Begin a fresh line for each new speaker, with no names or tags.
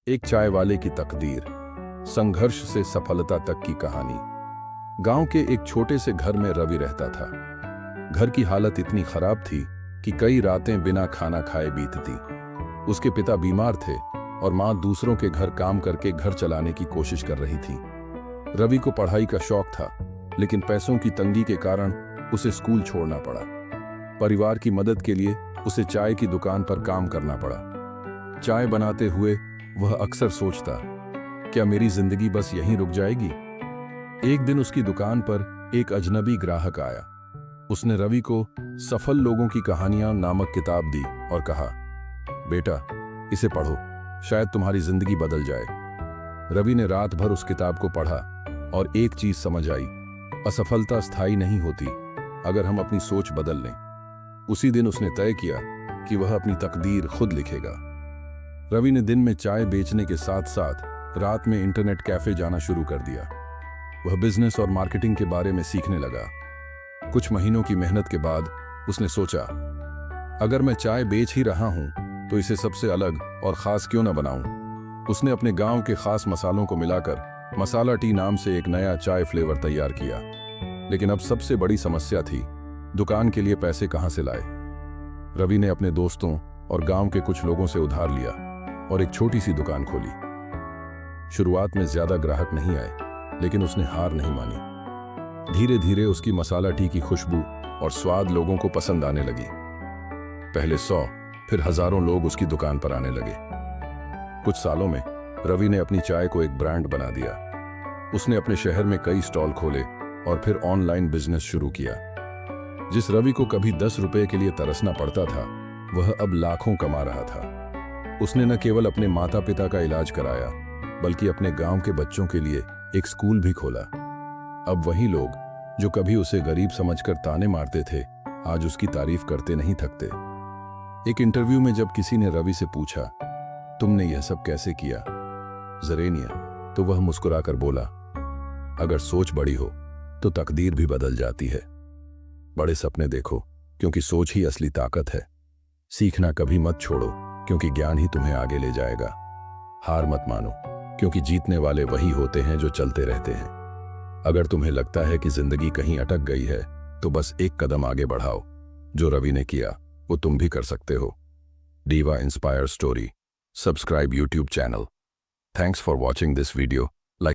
एक चाय वाले की तकदीर, संघर्ष से सफलता तक की कहानी। गांव के एक छोटे से घर में रवि रहता था। घर की हालत इतनी खराब थी कि कई रातें बिना खाना खाए बीतती। उसके पिता बीमार थे और मां दूसरों के घर काम करके घर चलाने की कोशिश कर रही थी। रवि को पढ़ाई का शौक था, लेकिन पैसों की तंगी के कारण उसे स्कूल छोड़ना पड़ा। परिवार की मदद के लिए उसे चाय की दुकान पर काम करना पड़ा। चाय बनाते हुए वह अक्सर सोचता, क्या मेरी जिंदगी बस यहीं रुक जाएगी? एक दिन उसकी दुकान पर एक अजनबी ग्राहक आया। उसने रवि को सफल लोगों की कहानियां नामक किताब दी और कहा, बेटा, इसे पढ़ो, शायद तुम्हारी जिंदगी बदल जाए। रवि ने रात भर उस किताब को पढ़ा और एक चीज समझ आई, असफलता स्थायी नहीं होती अगर हम अपनी सोच बदल लें। उसी दिन उसने तय किया कि वह अपनी तकदीर खुद लिखेगा। रवि ने दिन में चाय बेचने के साथ साथ रात में इंटरनेट कैफे जाना शुरू कर दिया। वह बिजनेस और मार्केटिंग के बारे में सीखने लगा। कुछ महीनों की मेहनत के बाद उसने सोचा, अगर मैं चाय बेच ही रहा हूं तो इसे सबसे अलग और खास क्यों न बनाऊं। उसने अपने गांव के खास मसालों को मिलाकर मसाला टी नाम से एक नया चाय फ्लेवर तैयार किया। लेकिन अब सबसे बड़ी समस्या थी, दुकान के लिए पैसे कहां से लाए। रवि ने अपने दोस्तों और गांव के कुछ लोगों से उधार लिया और एक छोटी सी दुकान खोली। शुरुआत में ज्यादा ग्राहक नहीं आए, लेकिन उसने हार नहीं मानी। धीरे धीरे उसकी मसाला टी की खुशबू और स्वाद लोगों को पसंद आने लगी। पहले 100, फिर हजारों लोग उसकी दुकान पर आने लगे। कुछ सालों में रवि ने अपनी चाय को एक ब्रांड बना दिया। उसने अपने शहर में कई स्टॉल खोले और फिर ऑनलाइन बिजनेस शुरू किया। जिस रवि को कभी 10 रुपए के लिए तरसना पड़ता था, वह अब लाखों कमा रहा था। उसने न केवल अपने माता पिता का इलाज कराया, बल्कि अपने गांव के बच्चों के लिए एक स्कूल भी खोला। अब वही लोग जो कभी उसे गरीब समझकर ताने मारते थे, आज उसकी तारीफ करते नहीं थकते। एक इंटरव्यू में जब किसी ने रवि से पूछा, तुमने यह सब कैसे किया ज़रेनिया, तो वह मुस्कुराकर बोला, अगर सोच बड़ी हो तो तकदीर भी बदल जाती है। बड़े सपने देखो, क्योंकि सोच ही असली ताकत है। सीखना कभी मत छोड़ो, क्योंकि ज्ञान ही तुम्हें आगे ले जाएगा। हार मत मानो, क्योंकि जीतने वाले वही होते हैं जो चलते रहते हैं। अगर तुम्हें लगता है कि जिंदगी कहीं अटक गई है, तो बस एक कदम आगे बढ़ाओ। जो रवि ने किया वो तुम भी कर सकते हो। Diva inspire story. Subscribe YouTube channel. Thanks for watching this video.